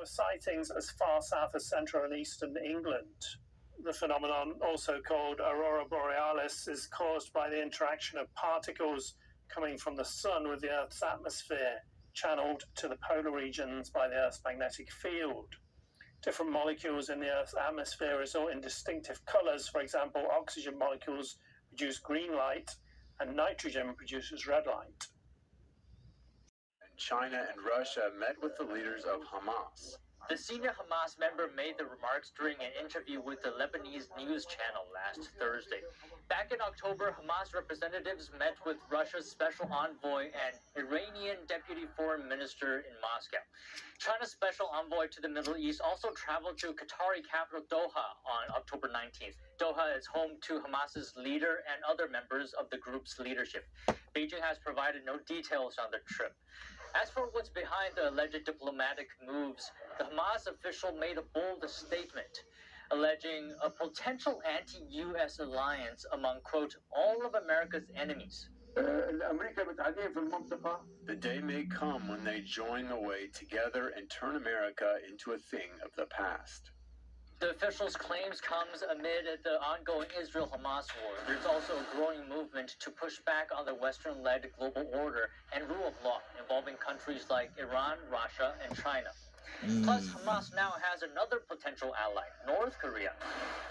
were sightings as far south as central and eastern England. The phenomenon, also called aurora borealis, is caused by the interaction of particles coming from the sun with the Earth's atmosphere, channeled to the polar regions by the Earth's magnetic field. Different molecules in the Earth's atmosphere result in distinctive colors. For example, oxygen molecules produce green light and nitrogen produces red light. China and Russia met with the leaders of Hamas. The senior Hamas member made the remarks during an interview with the Lebanese news channel last Thursday. Back in October, Hamas representatives met with Russia's special envoy and Iranian deputy foreign minister in Moscow. China's special envoy to the Middle East also traveled to Qatari capital Doha on October 19th. Doha is home to Hamas's leader and other members of the group's leadership. Beijing has provided no details on the trip. As for what's behind the alleged diplomatic moves, the Hamas official made a bold statement, alleging a potential anti-U.S. alliance among, quote, all of America's enemies. The day may come when they join the way together and turn America into a thing of the past. The official's claims comes amid the ongoing Israel-Hamas war. There's also a growing movement to push back on the Western-led global order and rule of law involving countries like Iran, Russia, and China. Plus, Hamas now has another potential ally, North Korea.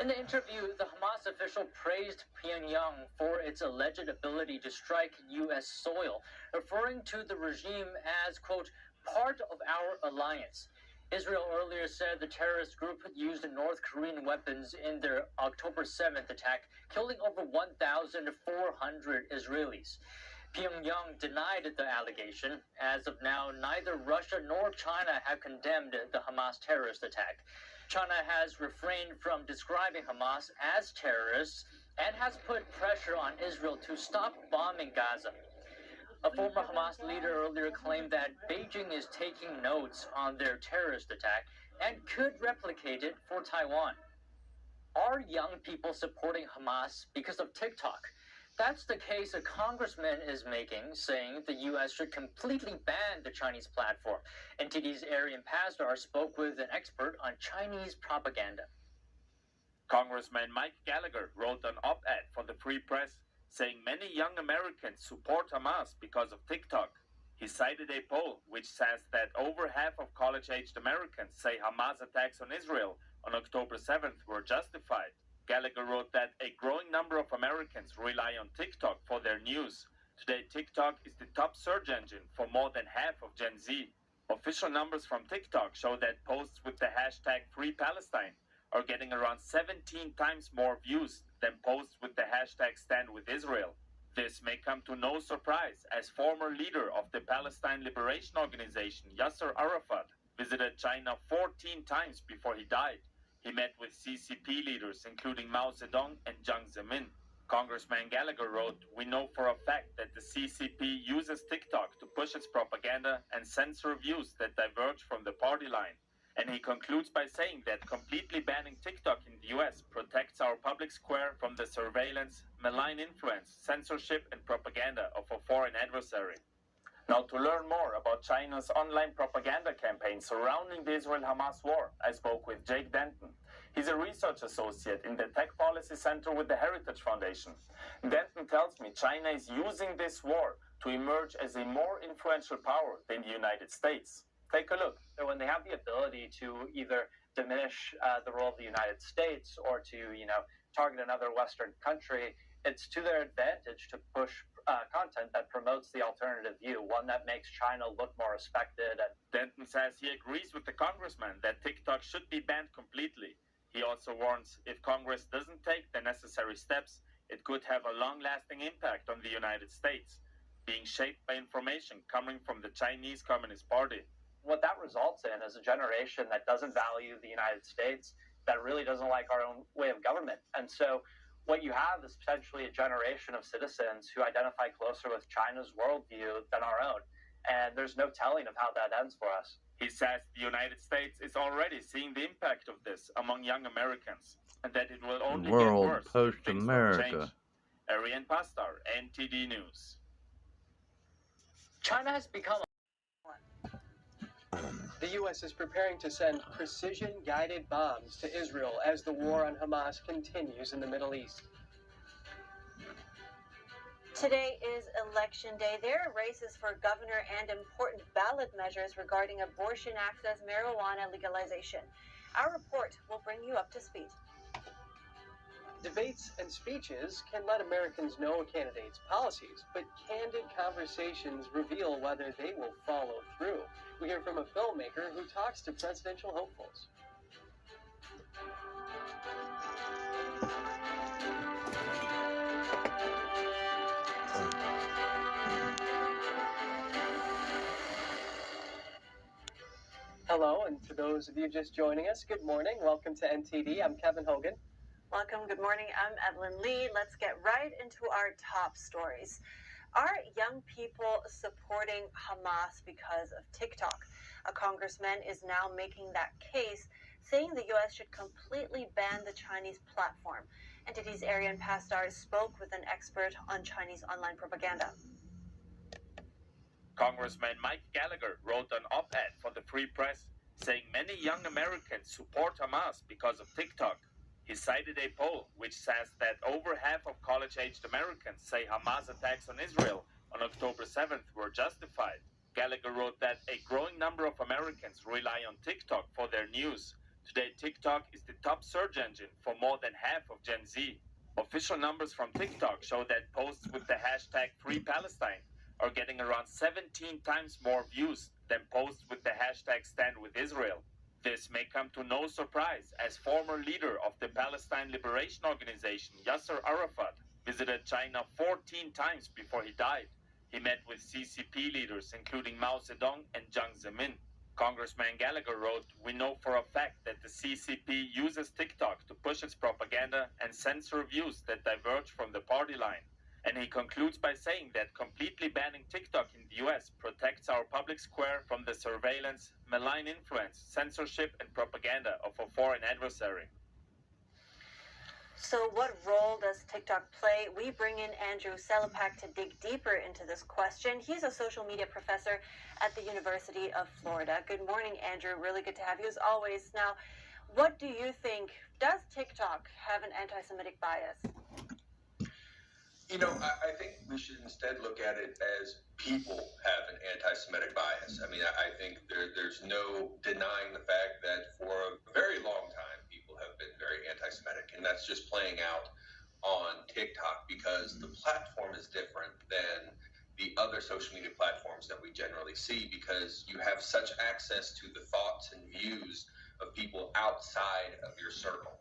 In the interview, the Hamas official praised Pyongyang for its alleged ability to strike U.S. soil, referring to the regime as, quote, part of our alliance. Israel earlier said the terrorist group used North Korean weapons in their October 7th attack, killing over 1,400 Israelis. Pyongyang denied the allegation. As of now, neither Russia nor China have condemned the Hamas terrorist attack. China has refrained from describing Hamas as terrorists and has put pressure on Israel to stop bombing Gaza. A former Hamas leader earlier claimed that Beijing is taking notes on their terrorist attack and could replicate it for Taiwan. Are young people supporting Hamas because of TikTok? That's the case a congressman is making, saying the U.S. should completely ban the Chinese platform. NTD's Arian Pazdar spoke with an expert on Chinese propaganda. Congressman Mike Gallagher wrote an op-ed for the Free Press saying many young Americans support Hamas because of TikTok. He cited a poll which says that over half of college-aged Americans say Hamas attacks on Israel on October 7th were justified. Gallagher wrote that a growing number of Americans rely on TikTok for their news. Today, TikTok is the top search engine for more than half of Gen Z. Official numbers from TikTok show that posts with the hashtag Free Palestine are getting around 17 times more views than posts with the hashtag Stand with Israel. This may come to no surprise, as former leader of the Palestine Liberation Organization, Yasser Arafat, visited China 14 times before he died. He met with CCP leaders, including Mao Zedong and Jiang Zemin. Congressman Gallagher wrote, "We know for a fact that the CCP uses TikTok to push its propaganda and censor views that diverge from the party line." And he concludes by saying that completely banning TikTok in the US protects our public square from the surveillance, malign influence, censorship, and propaganda of a foreign adversary. Now, to learn more about China's online propaganda campaign surrounding the Israel-Hamas war, I spoke with Jake Denton. He's a research associate in the Tech Policy Center with the Heritage Foundation. Denton tells me China is using this war to emerge as a more influential power than the United States. Take a look. So when they have the ability to either diminish the role of the United States or to, target another Western country, it's to their advantage to push content that promotes the alternative view, one that makes China look more respected. And Denton says he agrees with the congressman that TikTok should be banned completely. He also warns if Congress doesn't take the necessary steps, it could have a long-lasting impact on the United States, being shaped by information coming from the Chinese Communist Party. What that results in is a generation that doesn't value the United States, that really doesn't like our own way of government. And so what you have is potentially a generation of citizens who identify closer with China's worldview than our own. And there's no telling of how that ends for us. He says the United States is already seeing the impact of this among young Americans, and that it will only get worse if things don't change. Arian Pastar, NTD News. China has become The U.S. is preparing to send precision-guided bombs to Israel as the war on Hamas continues in the Middle East. Today is election day. There are races for governor and important ballot measures regarding abortion access, marijuana legalization. Our report will bring you up to speed. Debates and speeches can let Americans know a candidate's policies, but candid conversations reveal whether they will follow through. We hear from a filmmaker who talks to presidential hopefuls. Hello, and to those of you just joining us, good morning. Welcome to NTD. I'm Kevin Hogan. Welcome. Good morning. I'm Evelyn Lee. Let's get right into our top stories. Are young people supporting Hamas because of TikTok? A congressman is now making that case, saying the U.S. should completely ban the Chinese platform. NTD's Arian Pastar spoke with an expert on Chinese online propaganda. Congressman Mike Gallagher wrote an op-ed for the Free Press saying many young Americans support Hamas because of TikTok. He cited a poll which says that over half of college-aged Americans say Hamas attacks on Israel on October 7th were justified. Gallagher wrote that a growing number of Americans rely on TikTok for their news. Today, TikTok is the top search engine for more than half of Gen Z. Official numbers from TikTok show that posts with the hashtag Free Palestine are getting around 17 times more views than posts with the hashtag Stand with Israel. This may come to no surprise, as former leader of the Palestine Liberation Organization, Yasser Arafat, visited China 14 times before he died. He met with CCP leaders, including Mao Zedong and Jiang Zemin. Congressman Gallagher wrote, "We know for a fact that the CCP uses TikTok to push its propaganda and censor views that diverge from the party line." And he concludes by saying that completely banning TikTok in the US protects our public square from the surveillance, malign influence, censorship, and propaganda of a foreign adversary. So what role does TikTok play? We bring in Andrew Selapak to dig deeper into this question. He's a social media professor at the University of Florida. Good morning, Andrew. Really good to have you as always. Now, what do you think? Does TikTok have an anti-Semitic bias? You know, I think we should instead look at it as people have an anti-Semitic bias. I mean, I think there's no denying the fact that for a very long time, people have been very anti-Semitic, and that's just playing out on TikTok because the platform is different than the other social media platforms that we generally see because you have such access to the thoughts and views of people outside of your circle.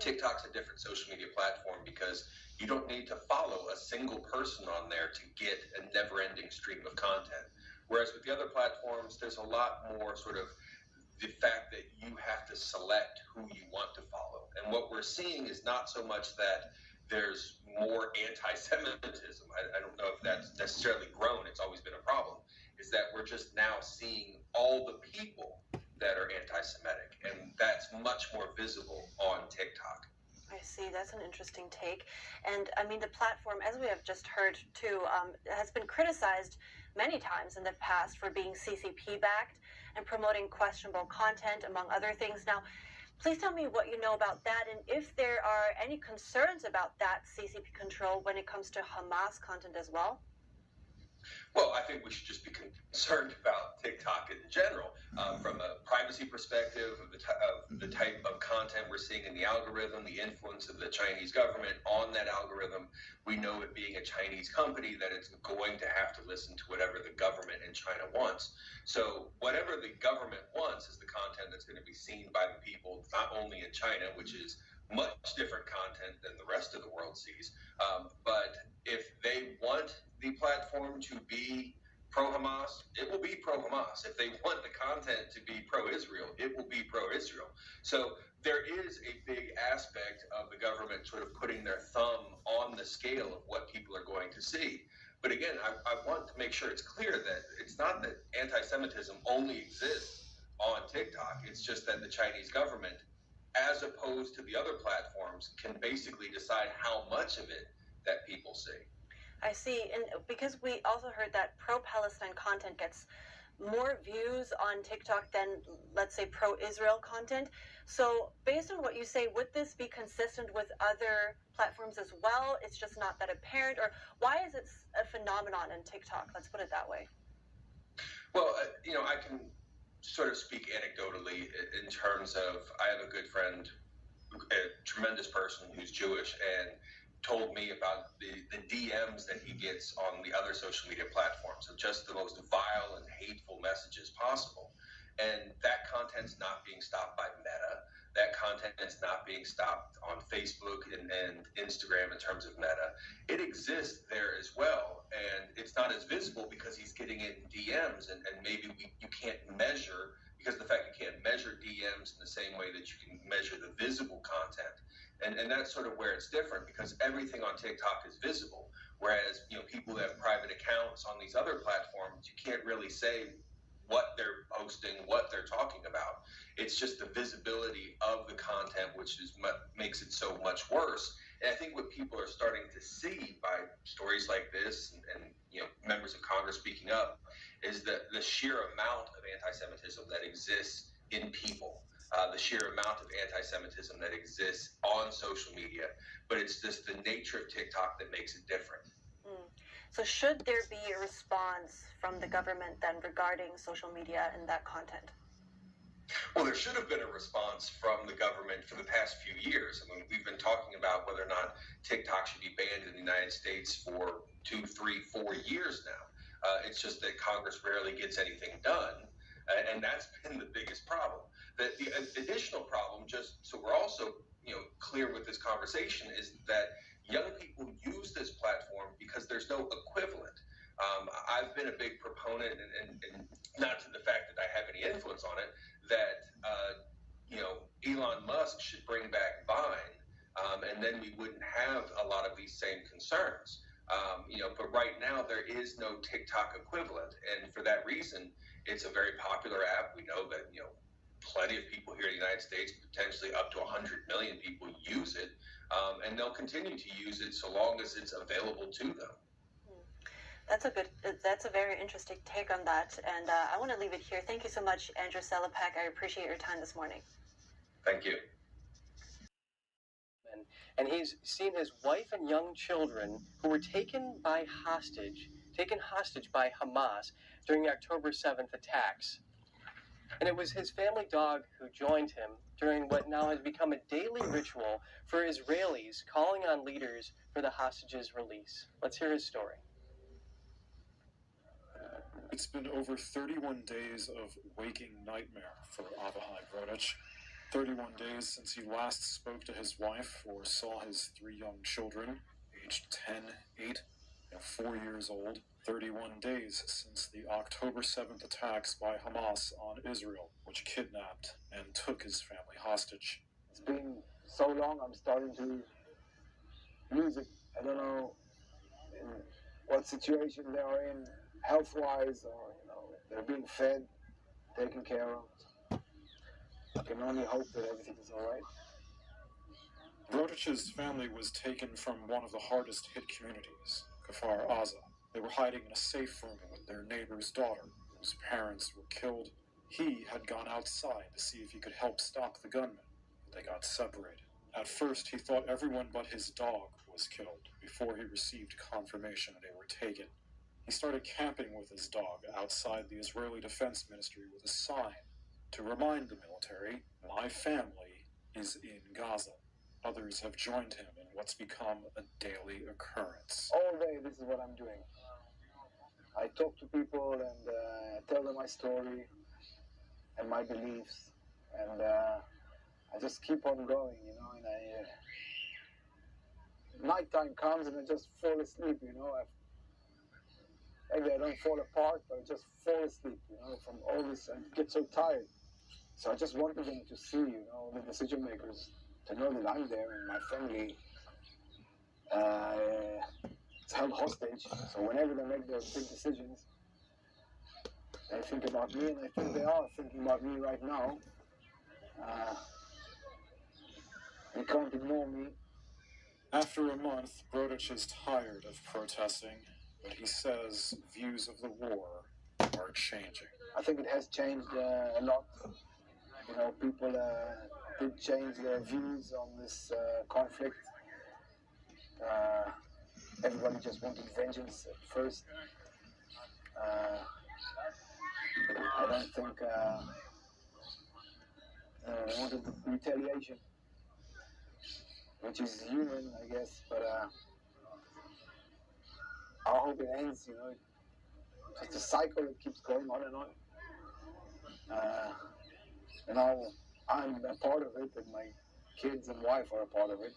TikTok's a different social media platform because you don't need to follow a single person on there to get a never-ending stream of content. Whereas with the other platforms, there's a lot more sort of the fact that you have to select who you want to follow. And what we're seeing is not so much that there's more anti-Semitism. I don't know if that's necessarily grown. It's always been a problem. Is that we're just now seeing all the people that are anti-Semitic, and that's much more visible on TikTok. I see. That's an interesting take. And I mean, the platform, as we have just heard too, has been criticized many times in the past for being CCP backed and promoting questionable content, among other things. Now, please tell me what you know about that and if there are any concerns about that CCP control when it comes to Hamas content as well. Well, I think we should just be concerned about TikTok in general, from a privacy perspective of the type of content we're seeing in the algorithm, the influence of the Chinese government on that algorithm. We know it being a Chinese company that it's going to have to listen to whatever the government in China wants. So whatever the government wants is the content that's going to be seen by the people, not only in China, which is much different content than the rest of the world sees. But if they want the platform to be pro-Hamas, it will be pro-Hamas. If they want the content to be pro-Israel, it will be pro-Israel. So there is a big aspect of the government sort of putting their thumb on the scale of what people are going to see. But again, I want to make sure it's clear that it's not that anti-Semitism only exists on TikTok. It's just that the Chinese government, as opposed to the other platforms, can basically decide how much of it that people see. I see. And because we also heard that pro-Palestine content gets more views on TikTok than, let's say, pro-Israel content. So based on what you say, would this be consistent with other platforms as well? It's just not that apparent? Or why is it a phenomenon in TikTok? Let's put it that way. Well, I can sort of speak anecdotally in terms of, I have a good friend, a tremendous person who's Jewish, and told me about the DMs that he gets on the other social media platforms of just the most vile and hateful messages possible. And that content's not being stopped by Meta. That content is not being stopped on Facebook and Instagram in terms of Meta. It exists there as well, and it's not as visible because he's getting it in DMs, and maybe you can't measure, because of the fact you can't measure DMs in the same way that you can measure the visible content. And that's sort of where it's different, because everything on TikTok is visible, whereas people that have private accounts on these other platforms, you can't really say what they're posting, what they're talking about. It's just the visibility of the content, which is makes it so much worse. And I think what people are starting to see by stories like this and members of Congress speaking up is that the sheer amount of anti-Semitism that exists in people. The sheer amount of anti-Semitism that exists on social media, but it's just the nature of TikTok that makes it different. So should there be a response from the government then regarding social media and that content? Well, there should have been a response from the government for the past few years. I mean, we've been talking about whether or not TikTok should be banned in the United States for 2, 3, 4 years now. It's just that Congress rarely gets anything done, and that's been the biggest problem. The additional problem, just so we're also clear with this conversation, is that young people use this platform because there's no equivalent. I've been a big proponent, and not to the fact that I have any influence on it, that Elon Musk should bring back Vine, and then we wouldn't have a lot of these same concerns. But right now there is no TikTok equivalent, and for that reason, it's a very popular app. We know that plenty of people here in the United States, potentially up to 100 million people use it, and they'll continue to use it so long as it's available to them. That's a very interesting take on that, and I want to leave it here. Thank you so much, Andrew Selipek. I appreciate your time this morning. Thank you. And he's seen his wife and young children who were taken hostage by Hamas during the October 7th attacks. And it was his family dog who joined him during what now has become a daily ritual for Israelis calling on leaders for the hostages' release. Let's hear his story. It's been over 31 days of waking nightmare for Avihai Brodich. 31 days since he last spoke to his wife or saw his 3 young children, aged 10, 8, and 4 years old. 31 days since the October 7th attacks by Hamas on Israel, which kidnapped and took his family hostage. It's been so long, I'm starting to lose it. I don't know in what situation they are in, health-wise, or they're being fed, taken care of. I can only hope that everything is all right. Brodich's family was taken from one of the hardest hit communities, Kfar Aza. They were hiding in a safe room with their neighbor's daughter, whose parents were killed. He had gone outside to see if he could help stop the gunmen. They got separated. At first, he thought everyone but his dog was killed before he received confirmation they were taken. He started camping with his dog outside the Israeli Defense Ministry with a sign to remind the military, "My family is in Gaza." Others have joined him in what's become a daily occurrence. All day, this is what I'm doing. I talk to people and tell them my story and my beliefs, and I just keep on going, and nighttime comes and I just fall asleep, maybe I don't fall apart, but I just fall asleep, from all this, and get so tired. So I just wanted them to see, the decision makers, to know that I'm there and my family is held hostage. So whenever they make those big decisions, they think about me, and I think they are thinking about me right now. They can't ignore me. After a month, Brodich is tired of protesting, but he says views of the war are changing. I think it has changed a lot. You know, people did change their views on this conflict. Everybody just wanted vengeance at first. I don't think they wanted retaliation, which is human, I guess. But I hope it ends. You know, it's just a cycle that keeps going on and on. And I'm a part of it, and my kids and wife are a part of it.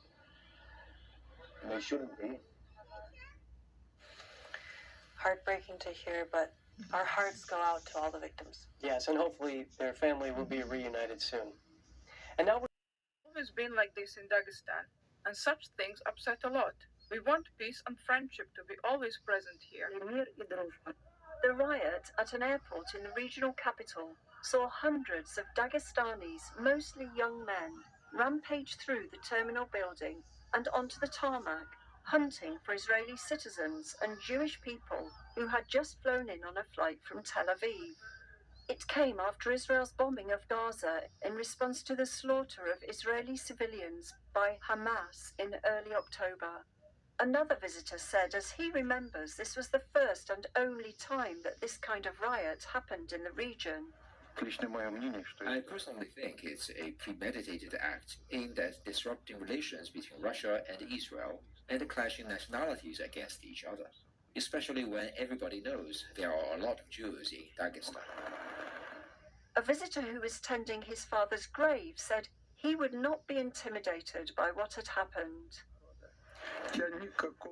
And they shouldn't be. Heartbreaking to hear, but our hearts go out to all the victims. Yes, and hopefully their family will be reunited soon. And now we're Always been like this in Dagestan, and such things upset a lot. We want peace and friendship to be always present here. The riot at an airport in the regional capital saw hundreds of Dagestanis, mostly young men, rampage through the terminal building and onto the tarmac, hunting for Israeli citizens and Jewish people who had just flown in on a flight from Tel Aviv. It came after Israel's bombing of Gaza in response to the slaughter of Israeli civilians by Hamas in early October. Another visitor said, as he remembers, this was the first and only time that this kind of riot happened in the region. I personally think it's a premeditated act aimed at disrupting relations between Russia and Israel and clashing nationalities against each other, especially when everybody knows there are a lot of Jews in Dagestan. A visitor who was tending his father's grave said he would not be intimidated by what had happened.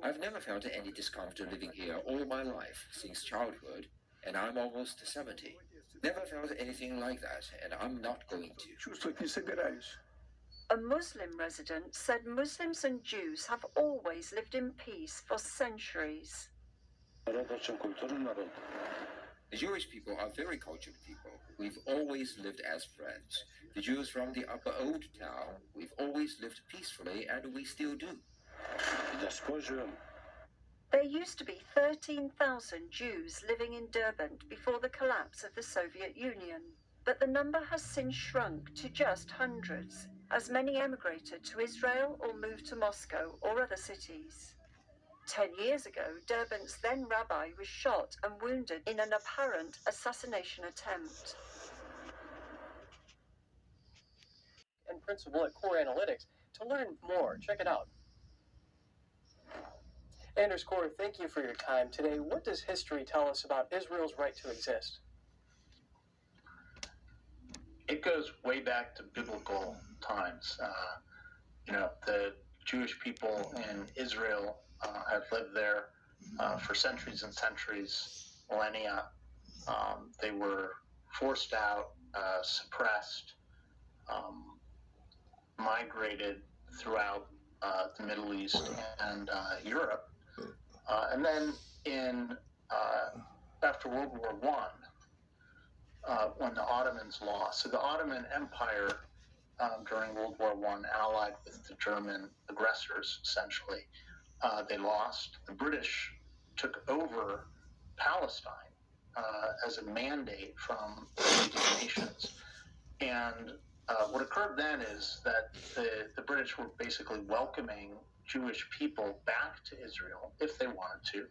I've never felt any discomfort living here all my life since childhood, and I'm almost 70. Never felt anything like that, and I'm not going to. A Muslim resident said Muslims and Jews have always lived in peace for centuries. The Jewish people are very cultured people. We've always lived as friends. The Jews from the Upper Old Town, we've always lived peacefully, and we still do. There used to be 13,000 Jews living in Derbent before the collapse of the Soviet Union, but the number has since shrunk to just hundreds, as many emigrated to Israel or moved to Moscow or other cities. 10 years ago, Derbent's then rabbi was shot and wounded in an apparent assassination attempt. and principal at Core Analytics. To learn more, check it out. Anders Core, thank you for your time today. What does history tell us about Israel's right to exist? It goes way back to biblical times. The Jewish people in Israel have lived there for centuries and centuries, millennia. They were forced out, suppressed, migrated throughout the Middle East and Europe. And then after World War I, when the Ottomans lost. So the Ottoman Empire during World War I allied with the German aggressors, essentially. They lost. The British took over Palestine as a mandate from the League Nations. And what occurred then is that the British were basically welcoming Jewish people back to Israel if they wanted to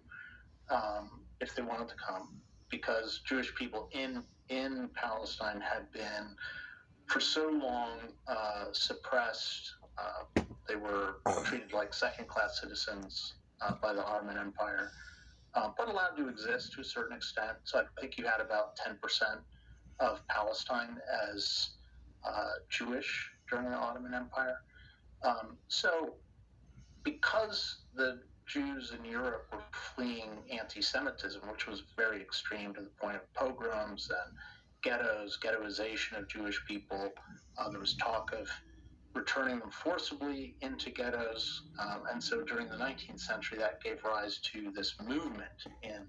come, because Jewish people in Palestine had been for so long suppressed. They were treated like second-class citizens by the Ottoman Empire, but allowed to exist to a certain extent. So I think you had about 10% of Palestine as Jewish during the Ottoman Empire. So because the Jews in Europe were fleeing anti-Semitism, which was very extreme to the point of pogroms and ghettos, ghettoization of Jewish people. There was talk of returning them forcibly into ghettos. And so during the 19th century, that gave rise to this movement in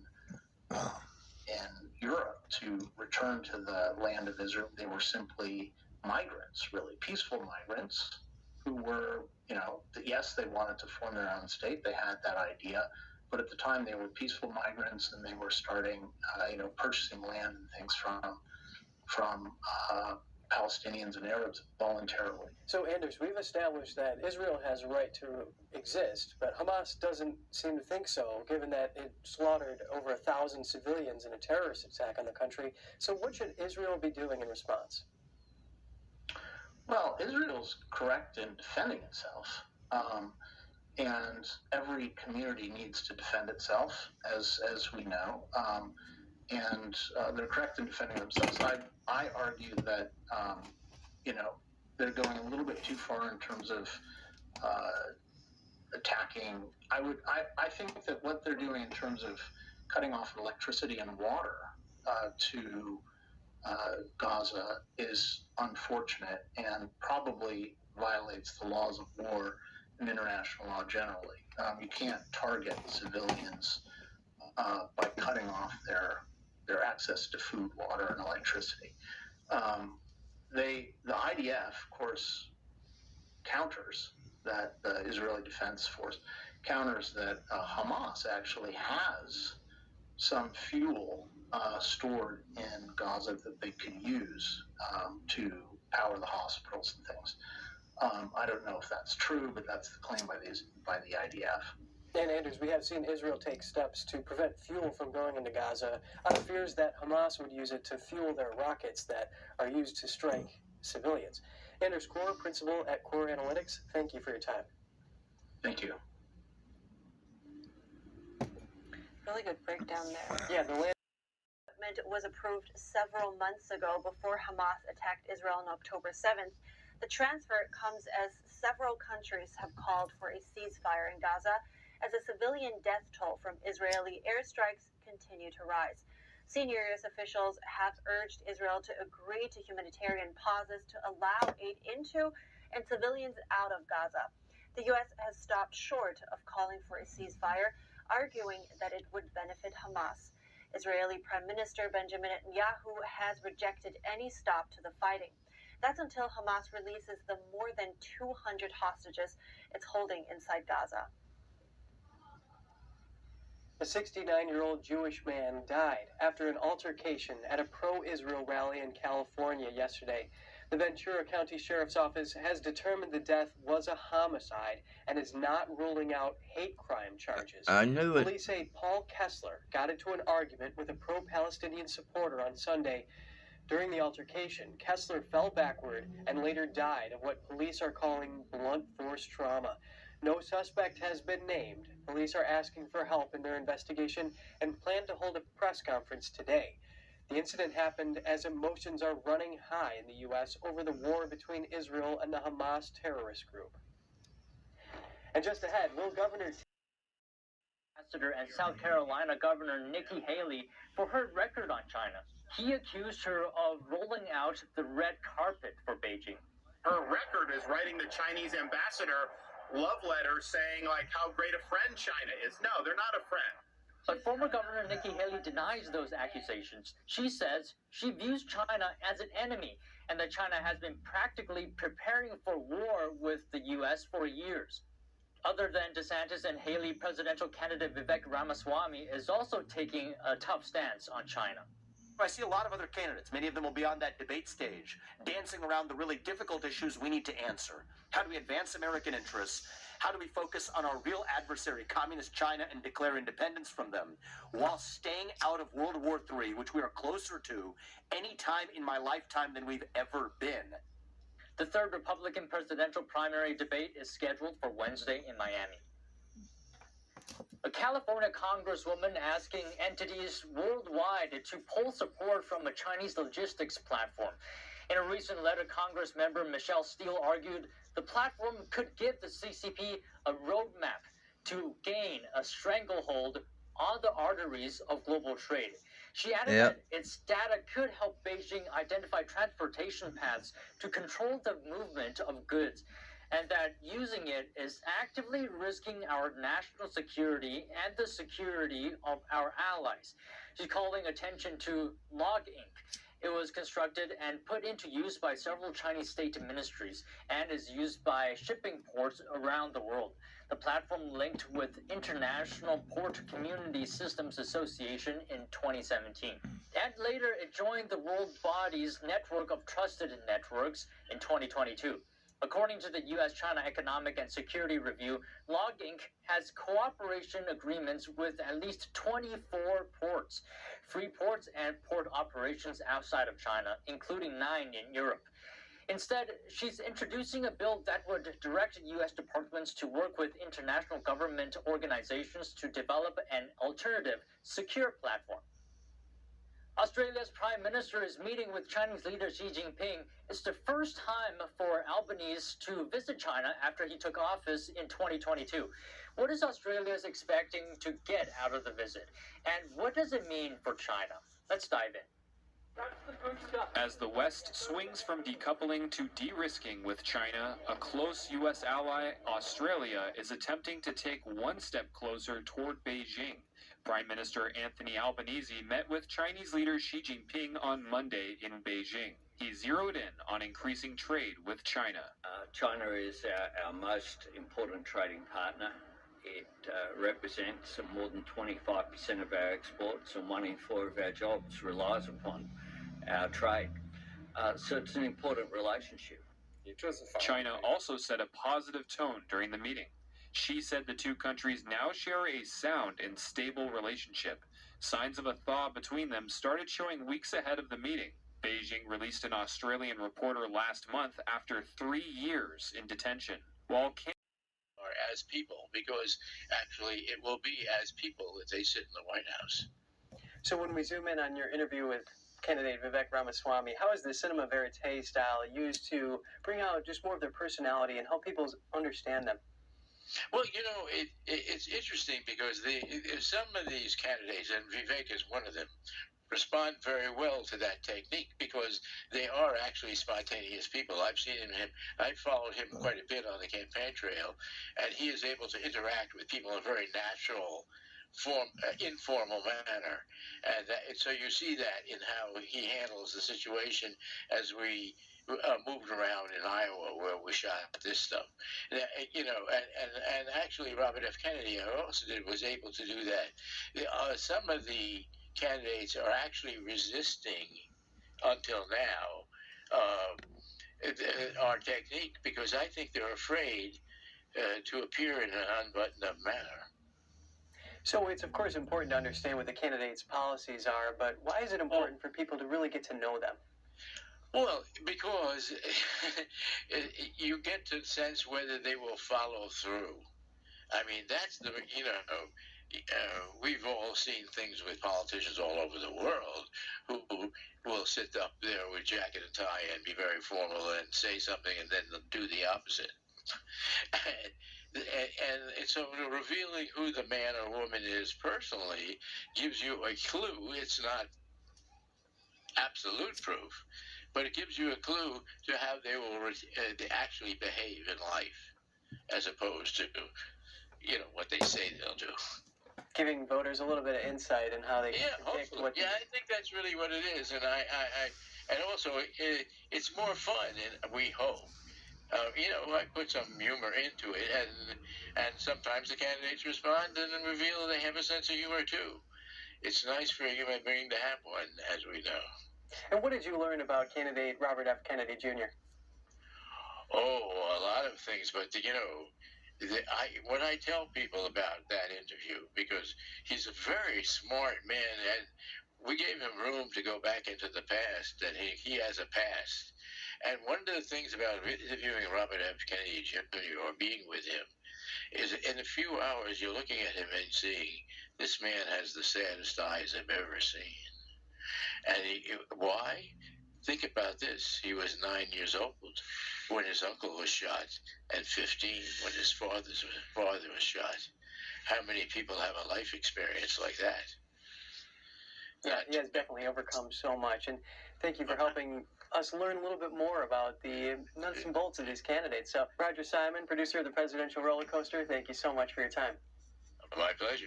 Europe to return to the land of Israel. They were simply migrants, really peaceful migrants who were, yes, they wanted to form their own state. They had that idea, but at the time they were peaceful migrants, and they were starting, purchasing land and things from Palestinians and Arabs voluntarily. So, Anders, we've established that Israel has a right to exist, but Hamas doesn't seem to think so, given that it slaughtered over 1,000 civilians in a terrorist attack on the country. So what should Israel be doing in response? Well, Israel's correct in defending itself, and every community needs to defend itself, as we know, and they're correct in defending themselves. I argue that they're going a little bit too far in terms of attacking. I think that what they're doing in terms of cutting off electricity and water to Gaza is unfortunate and probably violates the laws of war and international law generally. You can't target civilians by cutting off their access to food, water, and electricity. The IDF, of course, counters that. The Israeli Defense Force counters that Hamas actually has some fuel stored in Gaza that they could use to power the hospitals and things. I don't know if that's true, but that's the claim by the IDF. And Anders, we have seen Israel take steps to prevent fuel from going into Gaza out of fears that Hamas would use it to fuel their rockets that are used to strike civilians. Anders Core, principal at Core Analytics, thank you for your time. Thank you. Really good breakdown there. Yeah, the land was approved several months ago before Hamas attacked Israel on October 7th. The transfer comes as several countries have called for a ceasefire in Gaza as a civilian death toll from Israeli airstrikes continue to rise. Senior U.S. officials have urged Israel to agree to humanitarian pauses to allow aid into and civilians out of Gaza. The U.S. has stopped short of calling for a ceasefire, arguing that it would benefit Hamas. Israeli Prime Minister Benjamin Netanyahu has rejected any stop to the fighting. That's until Hamas releases the more than 200 hostages it's holding inside Gaza. A 69-year-old Jewish man died after an altercation at a pro-Israel rally in California yesterday. The Ventura County Sheriff's Office has determined the death was a homicide and is not ruling out hate crime charges. I knew it. Police say Paul Kessler got into an argument with a pro-Palestinian supporter on Sunday. During the altercation, Kessler fell backward and later died of what police are calling blunt force trauma. No suspect has been named. Police are asking for help in their investigation and plan to hold a press conference today. The incident happened as emotions are running high in the U.S. over the war between Israel and the Hamas terrorist group. And just ahead, will Governor Ambassador and South Carolina Governor Nikki Haley for her record on China. He accused her of rolling out the red carpet for Beijing. Her record is writing the Chinese ambassador love letters saying, like, how great a friend China is. No, they're not a friend. But former Governor Nikki Haley denies those accusations. She says she views China as an enemy and that China has been practically preparing for war with the U.S. for years. Other than DeSantis and Haley, presidential candidate Vivek Ramaswamy is also taking a tough stance on China. I see a lot of other candidates. Many of them will be on that debate stage, dancing around the really difficult issues we need to answer. How do we advance American interests? How do we focus on our real adversary, Communist China, and declare independence from them, while staying out of World War III, which we are closer to any time in my lifetime than we've ever been? The third Republican presidential primary debate is scheduled for Wednesday in Miami. A California congresswoman asking entities worldwide to pull support from a Chinese logistics platform. In a recent letter, Congress member Michelle Steele argued the platform could give the CCP a roadmap to gain a stranglehold on the arteries of global trade. She added that its data could help Beijing identify transportation paths to control the movement of goods, and that using it is actively risking our national security and the security of our allies. She's calling attention to Log Inc., It was constructed and put into use by several Chinese state ministries and is used by shipping ports around the world. The platform linked with International Port Community Systems Association in 2017. And later, it joined the world body's network of trusted networks in 2022. According to the U.S.-China Economic and Security Review, Log Inc. has cooperation agreements with at least 24 ports, free ports and port operations outside of China, including 9 in Europe. Instead, she's introducing a bill that would direct U.S. departments to work with international government organizations to develop an alternative, secure platform. Australia's Prime Minister is meeting with Chinese leader Xi Jinping. It's the first time for Albanese to visit China after he took office in 2022. What is Australia expecting to get out of the visit? And what does it mean for China? Let's dive in. As the West swings from decoupling to de-risking with China, a close U.S. ally, Australia, is attempting to take one step closer toward Beijing. Prime Minister Anthony Albanese met with Chinese leader Xi Jinping on Monday in Beijing. He zeroed in on increasing trade with China. China is our most important trading partner. It represents more than 25% of our exports, and 1 in 4 of our jobs relies upon our trade. So it's an important relationship. China also set a positive tone during the meeting. Xi said the two countries now share a sound and stable relationship. Signs of a thaw between them started showing weeks ahead of the meeting. Beijing released an Australian reporter last month after 3 years in detention. While as people, because actually it will be as people if they sit in the White House. So when we zoom in on your interview with candidate Vivek Ramaswamy, how is the cinema verite style used to bring out just more of their personality and help people understand them? Well, you know, it's interesting because some of these candidates, and Vivek is one of them, respond very well to that technique because they are actually spontaneous people. I've followed him quite a bit on the campaign trail, and he is able to interact with people in a very natural, informal manner. And so you see that in how he handles the situation as we moved around in Iowa where we shot this stuff. You know, and actually Robert F. Kennedy was able to do that. Some of the candidates are actually resisting until now our technique because I think they're afraid to appear in an unbuttoned up manner. So it's of course important to understand what the candidates' policies are, but why is it important for people to really get to know them? Well, because you get to sense whether they will follow through. I mean, that's the, you know, we've all seen things with politicians all over the world who will sit up there with jacket and tie and be very formal and say something and then do the opposite. And so revealing who the man or woman is personally gives you a clue. It's not absolute proof, but it gives you a clue to how they will actually behave in life as opposed to, you know, what they say they'll do. Giving voters a little bit of insight in how they predict what. Yeah, I think that's really what it is, and and also it's more fun, and we hope. You know, I put some humor into it, and sometimes the candidates respond and reveal they have a sense of humor too. It's nice for a human being to have one, as we know. And what did you learn about candidate Robert F. Kennedy Jr.? Oh, a lot of things, but you know. What I tell people about that interview, because he's a very smart man, and we gave him room to go back into the past, and he has a past. And one of the things about interviewing Robert F. Kennedy Jr. or being with him is in a few hours you're looking at him and seeing this man has the saddest eyes I've ever seen. And why? Think about this. He was 9 years old when his uncle was shot, and 15 when his father was shot. How many people have a life experience like that? Yeah, he has definitely overcome so much. And thank you for helping us learn a little bit more about the nuts and bolts of these candidates. So, Roger Simon, producer of the Presidential Roller Coaster, thank you so much for your time. My pleasure.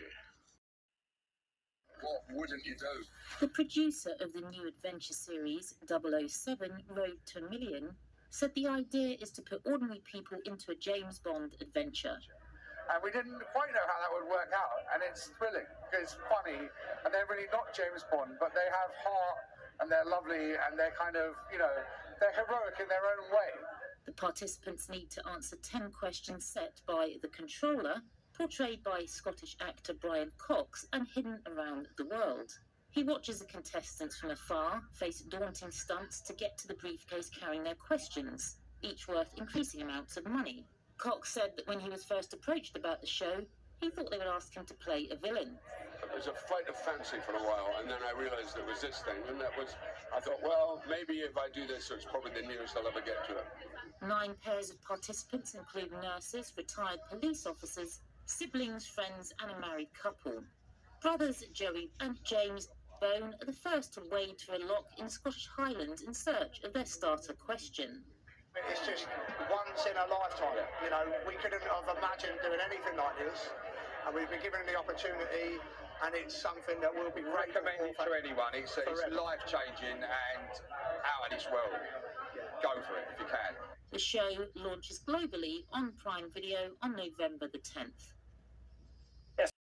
What wouldn't you do? The producer of the new adventure series 007 Road to a Million said the idea is to put ordinary people into a James Bond adventure. And we didn't quite know how that would work out, and it's thrilling, it's funny, and they're really not James Bond, but they have heart, and they're lovely, and they're kind of, they're heroic in their own way. The participants need to answer 10 questions set by the controller, portrayed by Scottish actor Brian Cox, and hidden around the world. He watches the contestants from afar face daunting stunts to get to the briefcase carrying their questions, each worth increasing amounts of money. Cox said that when he was first approached about the show, he thought they would ask him to play a villain. It was a flight of fancy for a while, and then I realised it was this thing, and I thought, well, maybe if I do this, it's probably the nearest I'll ever get to it. 9 pairs of participants include nurses, retired police officers, siblings, friends, and a married couple. Brothers Joey and James Bone are the first to wade through a lock in the Scottish Highlands in search of their starter question. It's just once in a lifetime. We couldn't have imagined doing anything like this, and we've been given the opportunity, and it's something that will be recommended to anyone. It's life-changing and out of this world. Go for it if you can. The show launches globally on Prime Video on November the 10th.